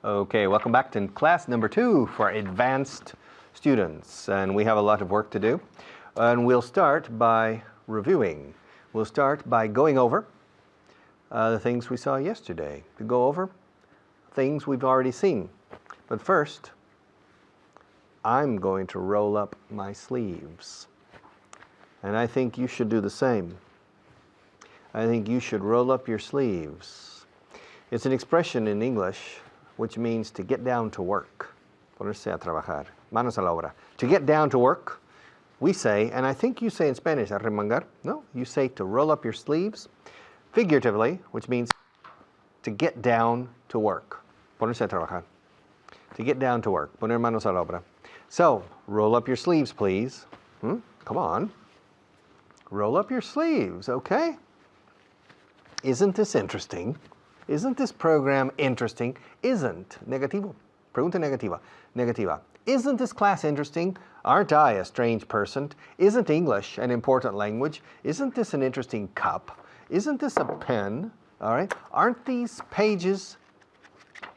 Okay, welcome back to class number 2 for advanced students. And we have a lot of work to do. And we'll start by reviewing. We'll start by going over the things we saw yesterday. To go over things we've already seen. But first, I'm going to roll up my sleeves. And I think you should do the same. I think you should roll up your sleeves. It's an expression in English which means to get down to work. Ponerse a trabajar. Manos a la obra. To get down to work, we say, and I think you say in Spanish, arremangar. No, you say to roll up your sleeves, figuratively, which means to get down to work. Ponerse a trabajar. To get down to work. Poner manos a la obra. So, roll up your sleeves, please. Come on. Roll up your sleeves, okay? Isn't this interesting? Isn't this program interesting? Isn't. Negativo. Pregunta negativa. Negativa. Isn't this class interesting? Aren't I a strange person? Isn't English an important language? Isn't this an interesting cup? Isn't this a pen? All right. Aren't these pages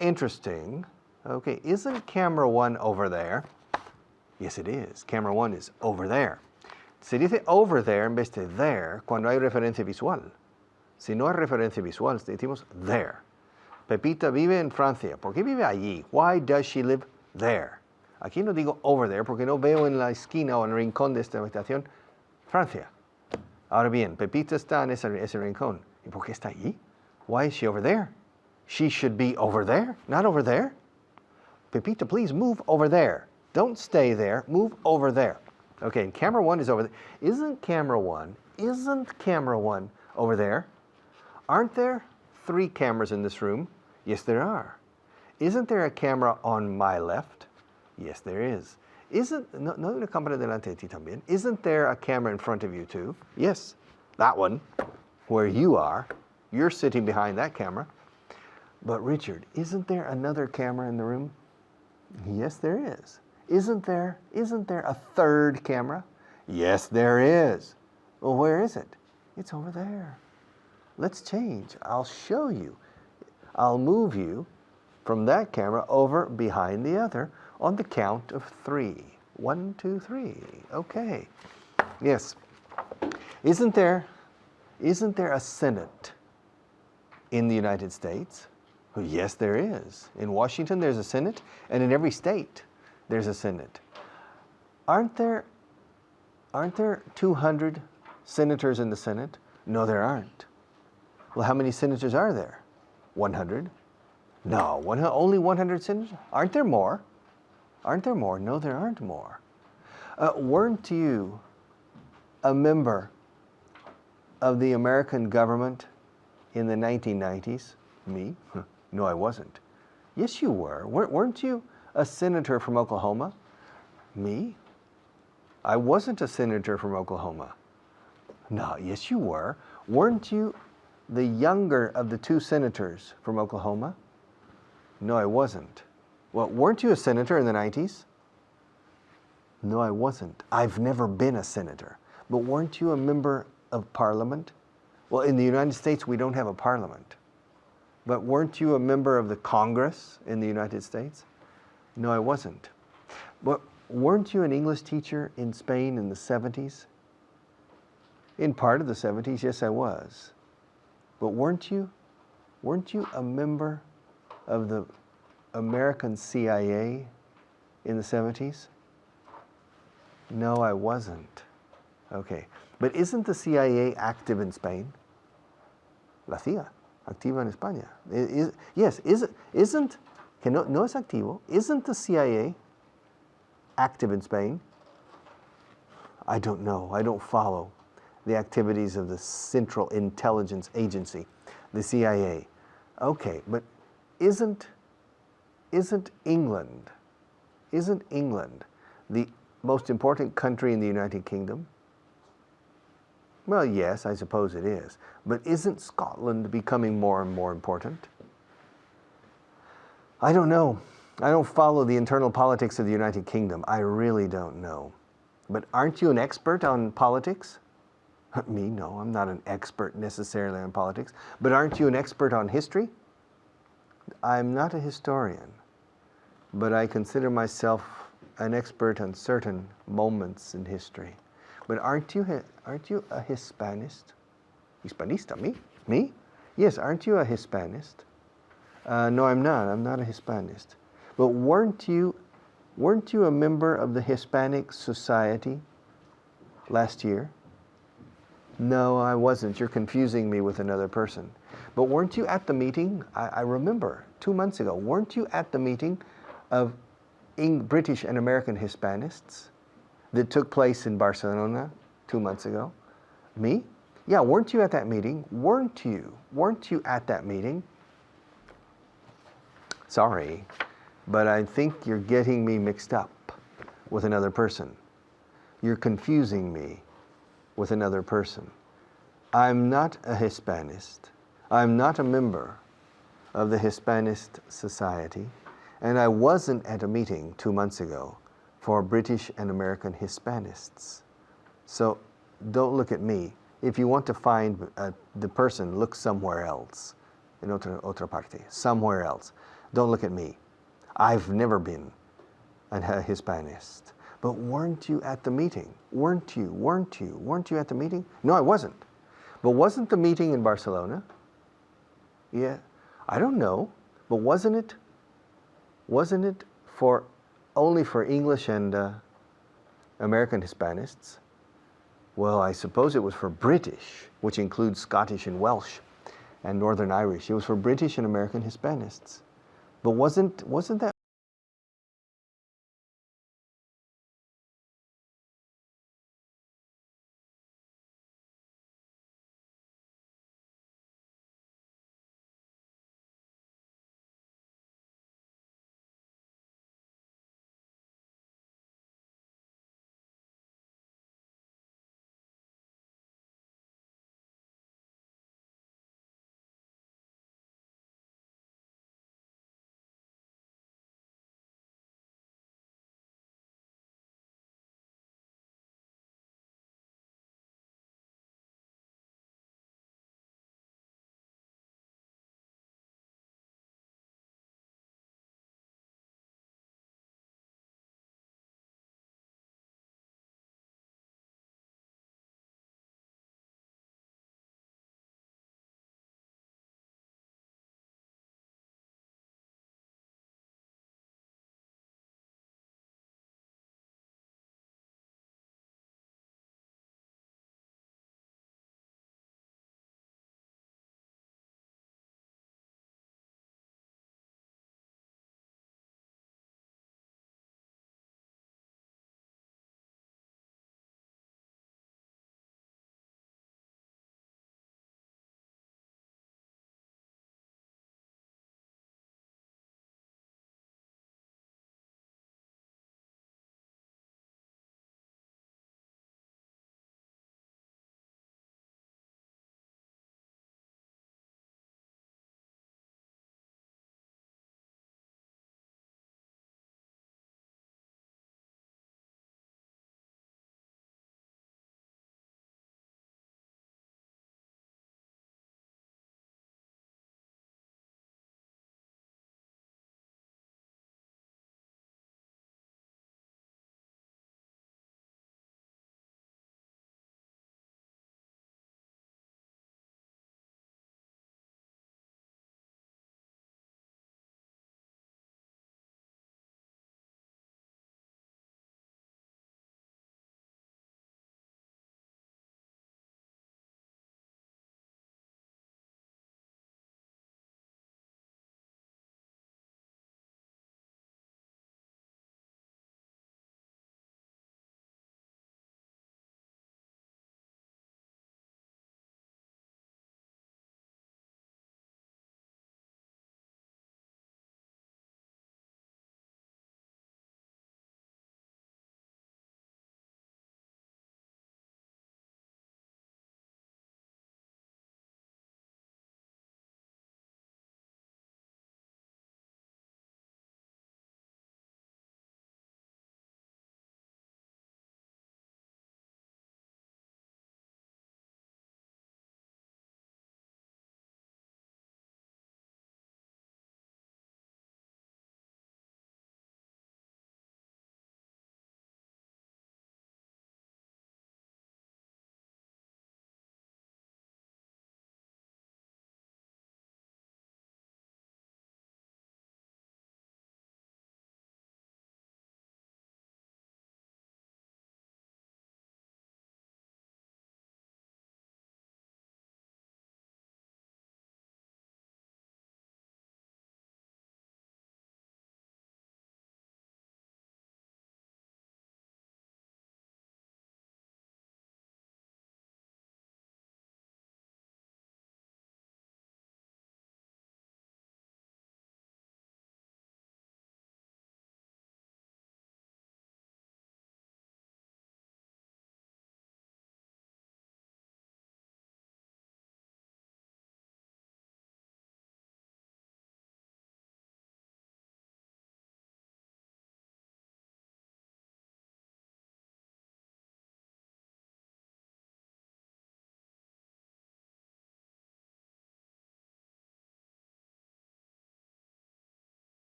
interesting? Okay. Isn't camera 1 over there? Yes, it is. Camera 1 is over there. Se dice over there en vez de there cuando hay referencia visual. Si no hay referencia visual, decimos there. Pepita vive en Francia. ¿Por qué vive allí? Why does she live there? Aquí no digo over there porque no veo en la esquina o en el rincón de esta habitación Francia. Ahora bien, Pepita está en ese rincón. ¿Y por qué está allí? Why is she over there? She should be over there, not over there. Pepita, please move over there. Don't stay there. Move over there. Okay, camera 1 is over there. Isn't camera 1 over there? Aren't there 3 cameras in this room? Yes, there are. Isn't there a camera on my left? Yes, there is. No una cámara delante de ti también. Isn't there a camera in front of you too? Yes, that one, where you are. You're sitting behind that camera. But Richard, isn't there another camera in the room? Yes, there is. Isn't there a third camera? Yes, there is. Well, where is it? It's over there. Let's change. I'll show you. I'll move you from that camera over behind the other on the count of 3. 1, 2, 3. Okay. Yes. Isn't there a Senate in the United States? Well, yes, there is. In Washington, there's a Senate, and in every state, there's a Senate. Aren't there 200 senators in the Senate? No, there aren't. Well, how many senators are there? 100? No, only 100 senators? Aren't there more? Aren't there more? No, there aren't more. Weren't you a member of the American government in the 1990s? Me? No, I wasn't. Yes, you were. Weren't you a senator from Oklahoma? Me? I wasn't a senator from Oklahoma. No, yes, you were. Weren't you the younger of the 2 senators from Oklahoma? No, I wasn't. Well, weren't you a senator in the 90s? No, I wasn't. I've never been a senator. But weren't you a member of parliament? Well, in the United States, we don't have a parliament. But weren't you a member of the Congress in the United States? No, I wasn't. But weren't you an English teacher in Spain in the 70s? In part of the 70s, yes, I was. But weren't you a member of the American CIA in the 70s? No, I wasn't. Okay. But isn't the CIA active in Spain? La CIA, activa en España. Que no es activo. Isn't the CIA active in Spain? I don't know. I don't follow the activities of the Central Intelligence Agency, the CIA. Okay, but isn't England the most important country in the United Kingdom? Well, yes, I suppose it is. But isn't Scotland becoming more and more important? I don't know. I don't follow the internal politics of the United Kingdom. I really don't know. But aren't you an expert on politics? Me, no, I'm not an expert necessarily on politics. But aren't you an expert on history? I'm not a historian, but I consider myself an expert on certain moments in history. But aren't you a Hispanist? Hispanista, me? Me? Yes, aren't you a Hispanist? No, I'm not. I'm not a Hispanist. But weren't you a member of the Hispanic Society last year? No, I wasn't. You're confusing me with another person. But weren't you at the meeting? I remember 2 months ago. Weren't you at the meeting of British and American Hispanists that took place in Barcelona 2 months ago? Me? Yeah, weren't you at that meeting? Weren't you? Weren't you at that meeting? Sorry, but I think you're getting me mixed up with another person. You're confusing me with another person. I'm not a Hispanist. I'm not a member of the Hispanist Society, and I wasn't at a meeting 2 months ago for British and American Hispanists. So don't look at me. If you want to find the person, look somewhere else, in otra parte, somewhere else. Don't look at me. I've never been a Hispanist. But weren't you at the meeting? Weren't you? Weren't you? Weren't you at the meeting? No, I wasn't. But wasn't the meeting in Barcelona? Yeah, I don't know. But wasn't it? Wasn't it for only for English and American Hispanists? Well, I suppose it was for British, which includes Scottish and Welsh and Northern Irish. It was for British and American Hispanists. But wasn't that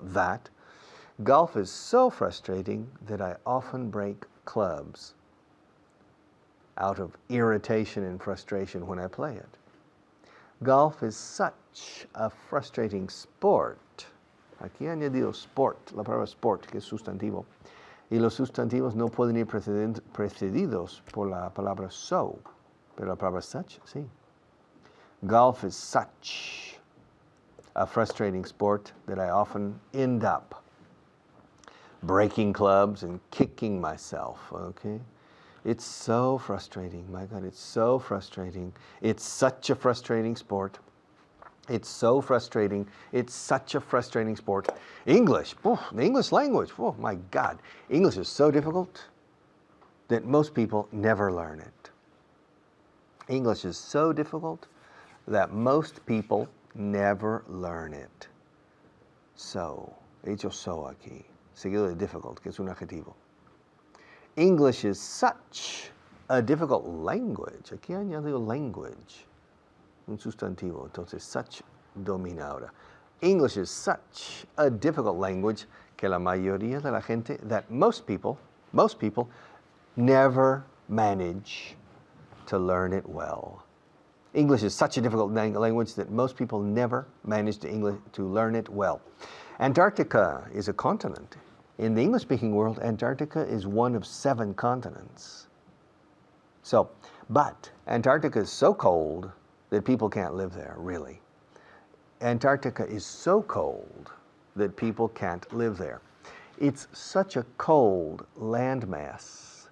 that. Golf is so frustrating that I often break clubs out of irritation and frustration when I play it. Golf is such a frustrating sport. Aquí he añadido sport, la palabra sport, que es sustantivo. Y los sustantivos no pueden ir precedidos por la palabra so, pero la palabra such, sí. Golf is such a frustrating sport that I often end up breaking clubs and kicking myself, okay? It's so frustrating, my God, it's so frustrating. It's such a frustrating sport. It's so frustrating. It's such a frustrating sport. English, the English language, oh my God. English is so difficult that most people never learn it. English is so difficult that most people never learn it. So, he dicho so aquí, seguido de difficult, que es un adjetivo. English is such a difficult language. Aquí añadido language, un sustantivo. Entonces, such domina ahora. English is such a difficult language que la mayoría de la gente, that most people never manage to learn it well. English is such a difficult language that most people never manage to learn it well. Antarctica is a continent. In the English-speaking world, Antarctica is one of 7 continents. So, but Antarctica is so cold that people can't live there, really. Antarctica is so cold that people can't live there. It's such a cold landmass,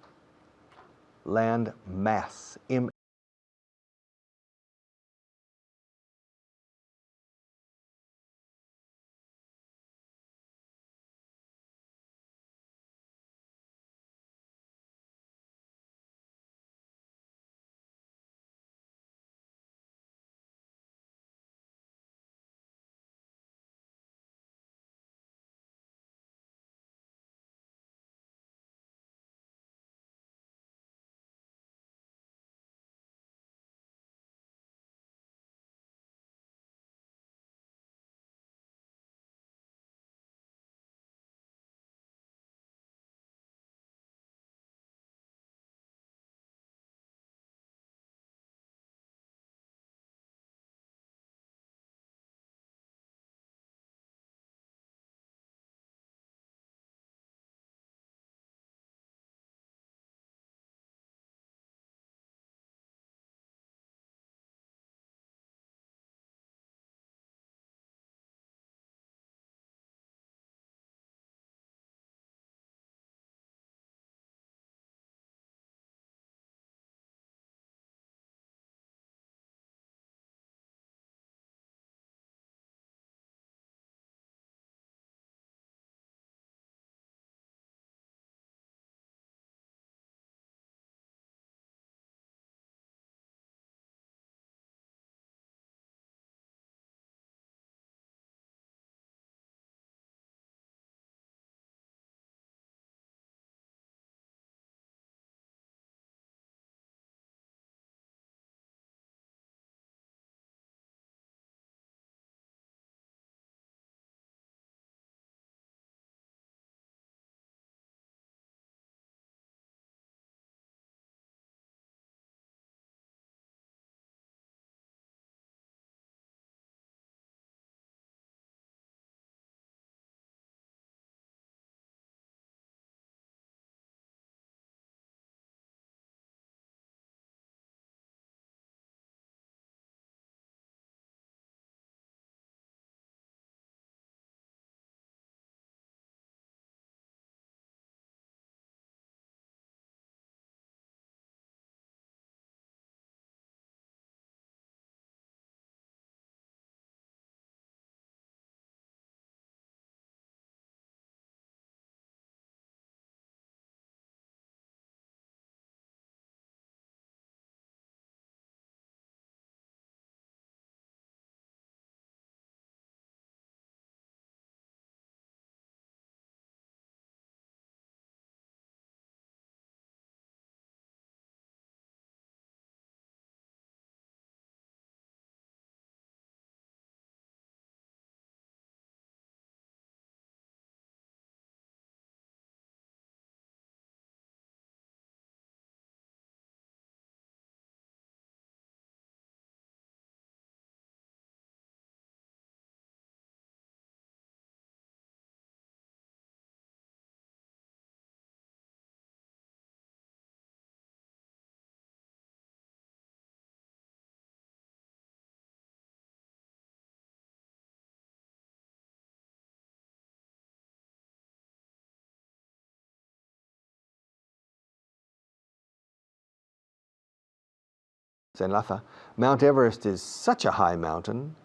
se enlaza. Mount Everest is such a high mountain.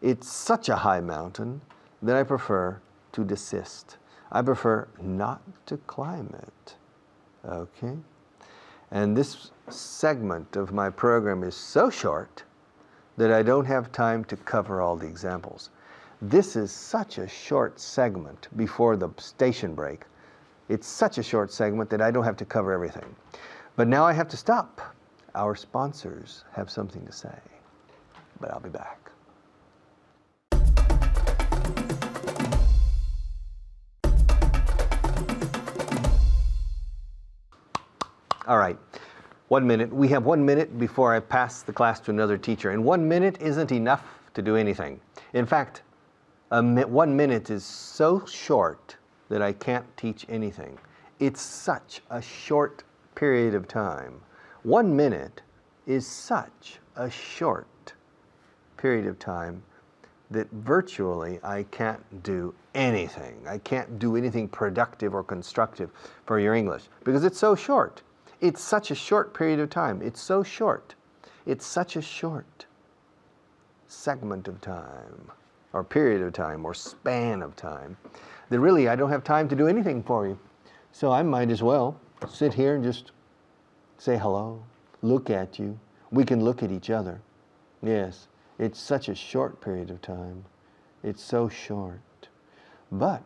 It's such a high mountain that I prefer to desist. I prefer not to climb it. Okay? And this segment of my program is so short that I don't have time to cover all the examples. This is such a short segment before the station break. It's such a short segment that I don't have to cover everything. But now I have to stop. Our sponsors have something to say. But I'll be back. All right, 1 minute. We have 1 minute before I pass the class to another teacher. And 1 minute isn't enough to do anything. In fact, 1 minute is so short that I can't teach anything. It's such a short period of time. 1 minute is such a short period of time that virtually I can't do anything. I can't do anything productive or constructive for your English because it's so short. It's such a short period of time. It's so short. It's such a short segment of time, or period of time, or span of time, that really I don't have time to do anything for you. So I might as well sit here and just say hello, look at you. We can look at each other. Yes, it's such a short period of time. It's so short. But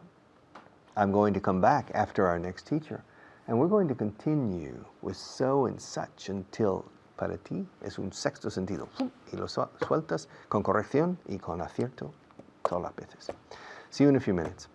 I'm going to come back after our next teacher, and we're going to continue with so and such until para ti es un sexto sentido. Y lo sueltas con corrección y con acierto todas las veces. See you in a few minutes.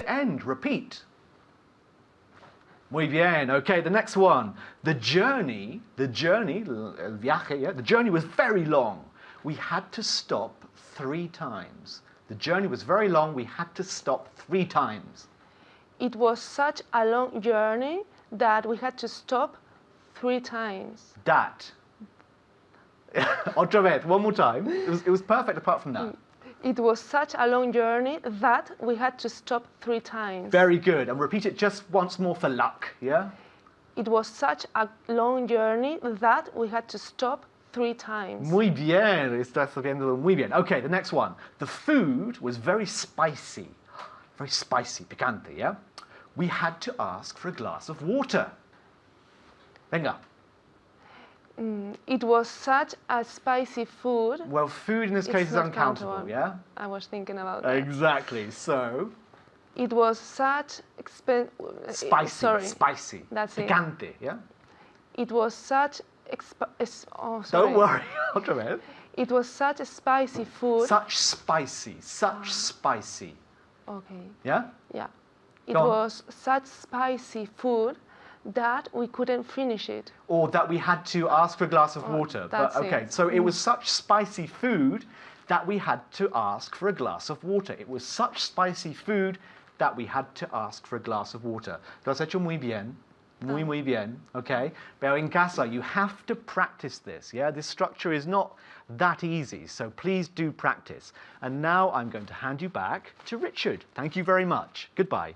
end. Repeat. Muy bien. Okay, the next one. The journey, el viaje, yeah, the journey was very long. We had to stop 3 times. The journey was very long. We had to stop 3 times. It was such a long journey that we had to stop 3 times. That. Otra vez, one more time. It was perfect apart from that. It was such a long journey that we had to stop 3 times. Very good. And repeat it just once more for luck, yeah? It was such a long journey that we had to stop 3 times. Muy bien. Estás haciéndolo muy bien. Okay, the next one. The food was very spicy. Very spicy, picante, yeah? We had to ask for a glass of water. Venga. It was such a spicy food. Well, food in this case is not uncountable, countable. yeah? I was thinking about that. Exactly. So, It was such spicy. Sorry. Spicy. That's it. Picante, yeah? It was such sorry. Don't worry. Otra vez. It was such a spicy food. Such spicy. Okay. Yeah? Yeah. It Go on. was such spicy food that we couldn't finish it. Or that we had to ask for a glass of water. But that's okay, it. so it was such spicy food that we had to ask for a glass of water. It was such spicy food that we had to ask for a glass of water. Lo has hecho muy bien. Muy bien, okay? Pero en casa, you have to practice this, yeah? This structure is not that easy, so please do practice. And now I'm going to hand you back to Richard. Thank you very much. Goodbye.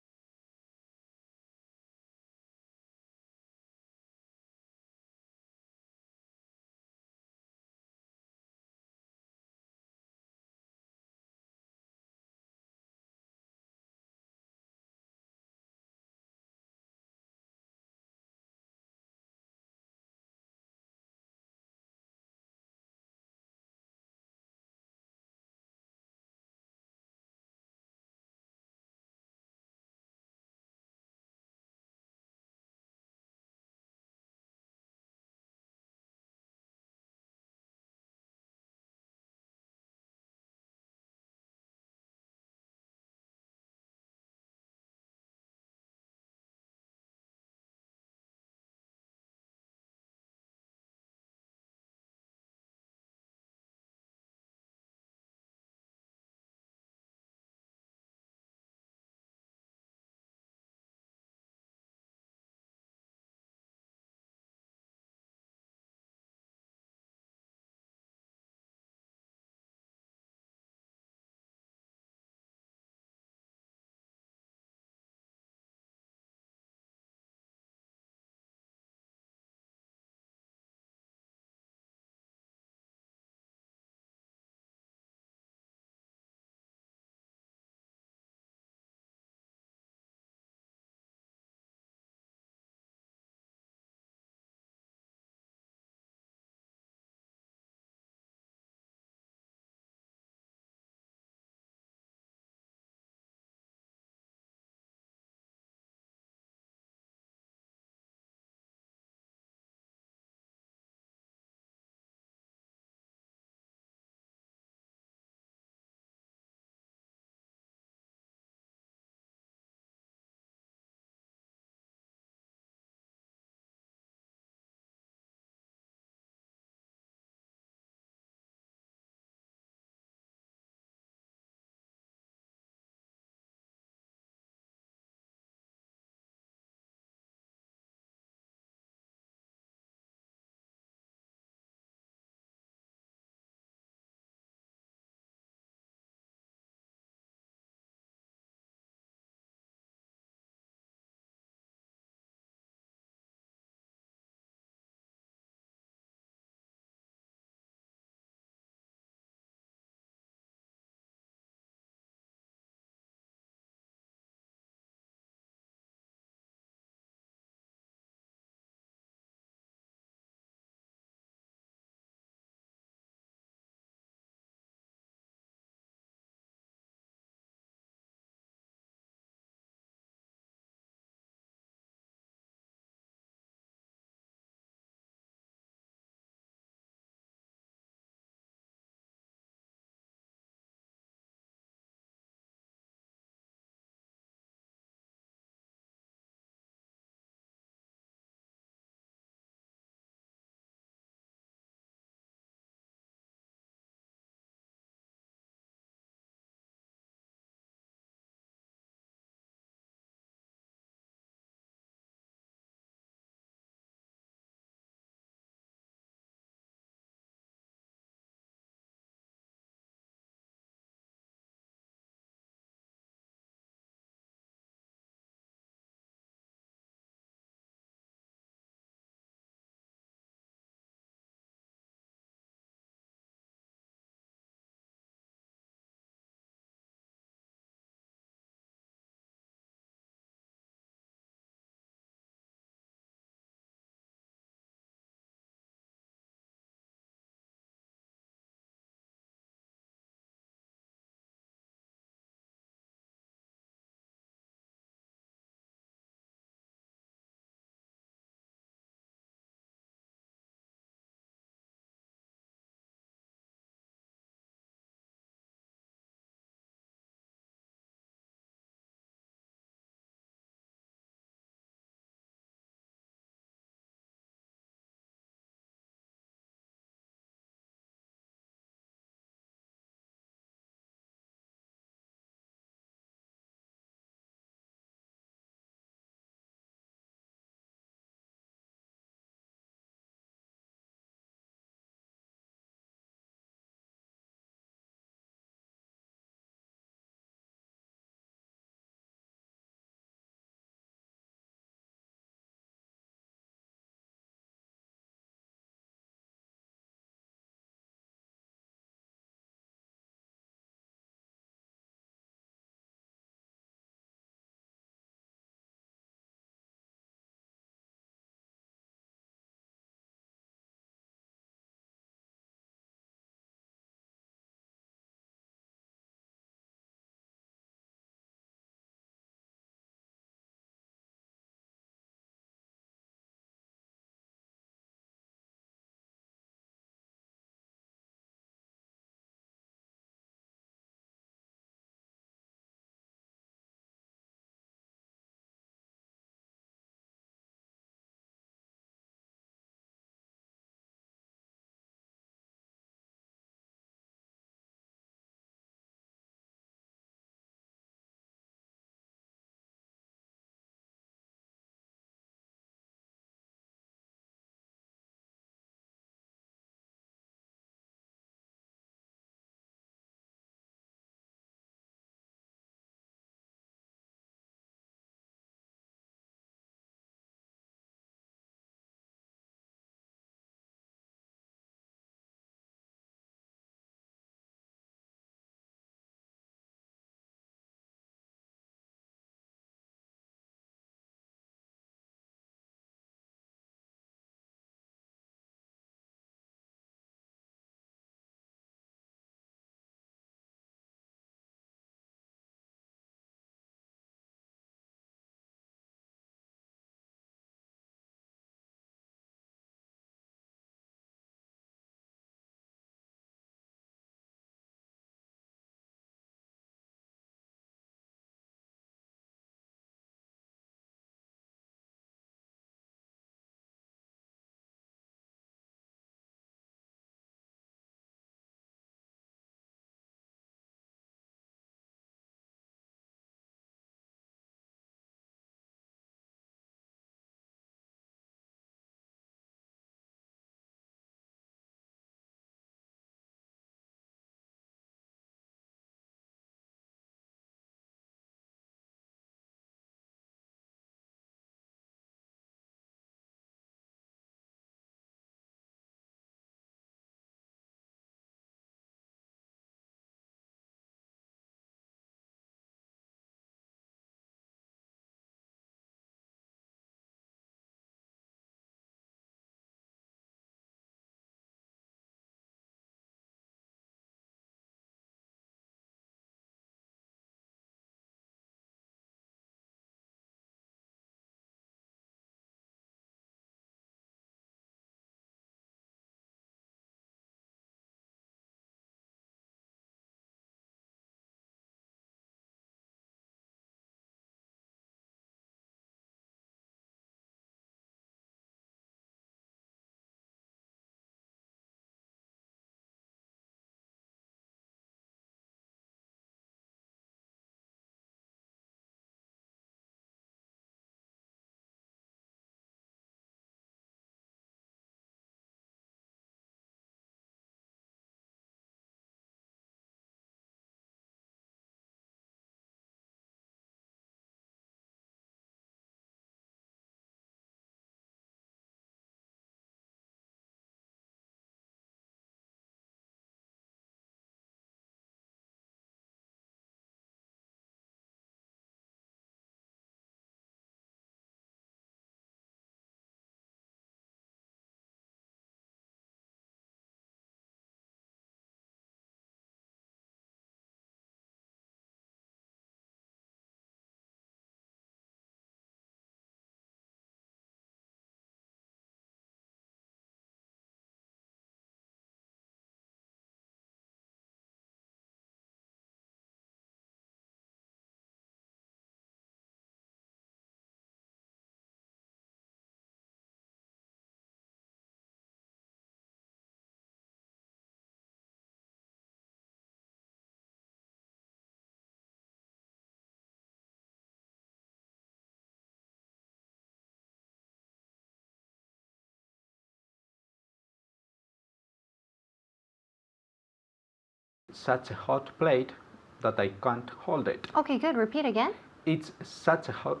such a hot plate that I can't hold it. Okay, good. Repeat again. It's such a hot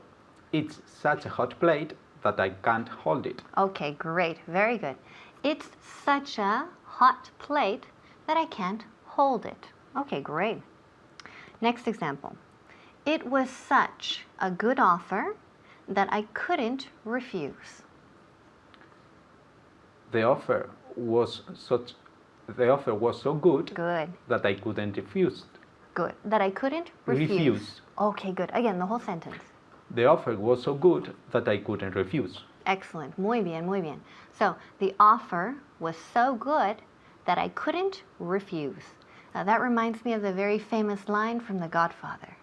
plate that I can't hold it. Okay, great. Very good. It's such a hot plate that I can't hold it. Okay, great. Next example. It was such a good offer that I couldn't refuse. The offer was so good Good. that I couldn't refuse. Good. That I couldn't refuse. Refuse. Okay, good. Again, the whole sentence. The offer was so good that I couldn't refuse. Excellent. Muy bien, muy bien. So, the offer was so good that I couldn't refuse. Now, that reminds me of the very famous line from The Godfather.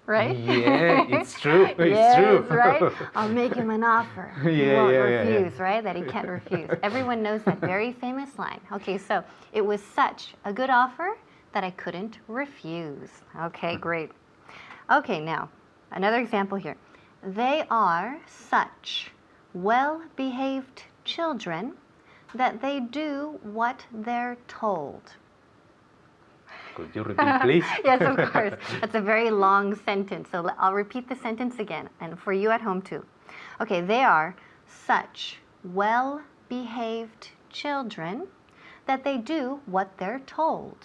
Right? Yeah, it's true. It's yes, true. right? I'll make him an offer. He Yeah, won't yeah, refuse, right? That he can't refuse. Everyone knows that very famous line. Okay, so it was such a good offer that I couldn't refuse. Okay, great. Okay, now, another example here. They are such well-behaved children that they do what they're told. Could you repeat, please? Yes, of course. That's a very long sentence. So I'll repeat the sentence again, and for you at home too. Okay, they are such well-behaved children that they do what they're told.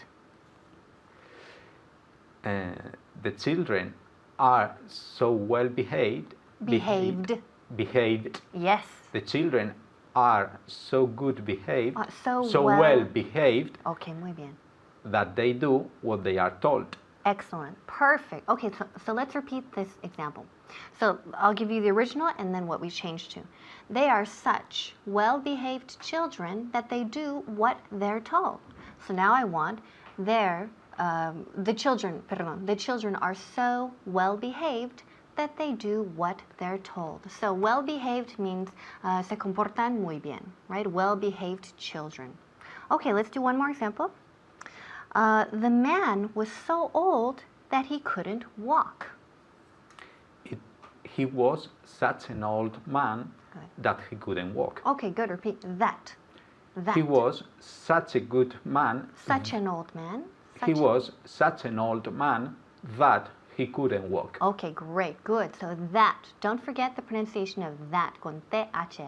The children are so well behaved. Behaved. Yes. The children are so good behaved. So well behaved Okay, muy bien. that they do what they are told. Excellent. Perfect. Okay, so let's repeat this example. So I'll give you the original and then what we changed to. They are such well-behaved children that they do what they're told. So now I want the children are so well-behaved that they do what they're told. So well-behaved means se comportan muy bien, right? Well-behaved children. Okay, let's do one more example. The man was so old that he couldn't walk. He was such an old man Good. that he couldn't walk. Okay, good. Repeat that. That. He was such a good man. Such an old man. He was such an old man that he couldn't walk. Okay, great. Good. So that. Don't forget the pronunciation of that. Con T-H,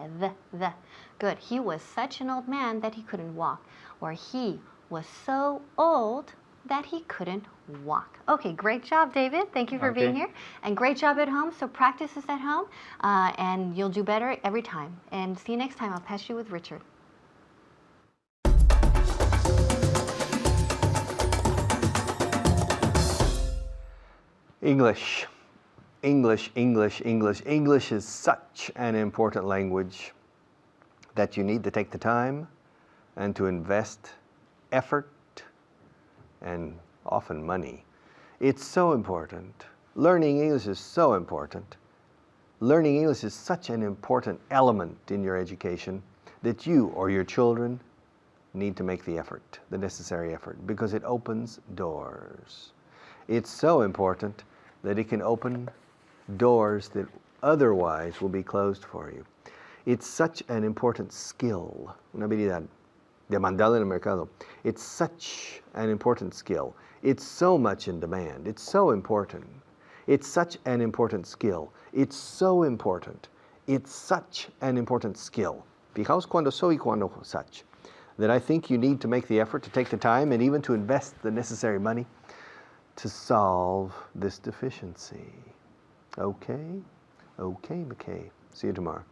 the. Good. He was such an old man that he couldn't walk. Or he was so old that he couldn't walk. Okay, great job, David. Thank you for being here. And great job at home. So practice this at home, and you'll do better every time. And see you next time. I'll pass you with Richard. English. English, English, English. English is such an important language that you need to take the time and to invest effort and often money. It's so important. Learning English is so important. Learning English is such an important element in your education that you or your children need to make the effort, the necessary effort, because it opens doors. It's so important that it can open doors that otherwise will be closed for you. It's such an important skill, una habilidad demandada en el mercado. It's such an important skill. It's so much in demand. It's so important. It's such an important skill. It's so important. It's such an important skill. Fijaos cuando so y cuando such. That I think you need to make the effort to take the time and even to invest the necessary money to solve this deficiency. Okay? Okay, McKay. See you tomorrow.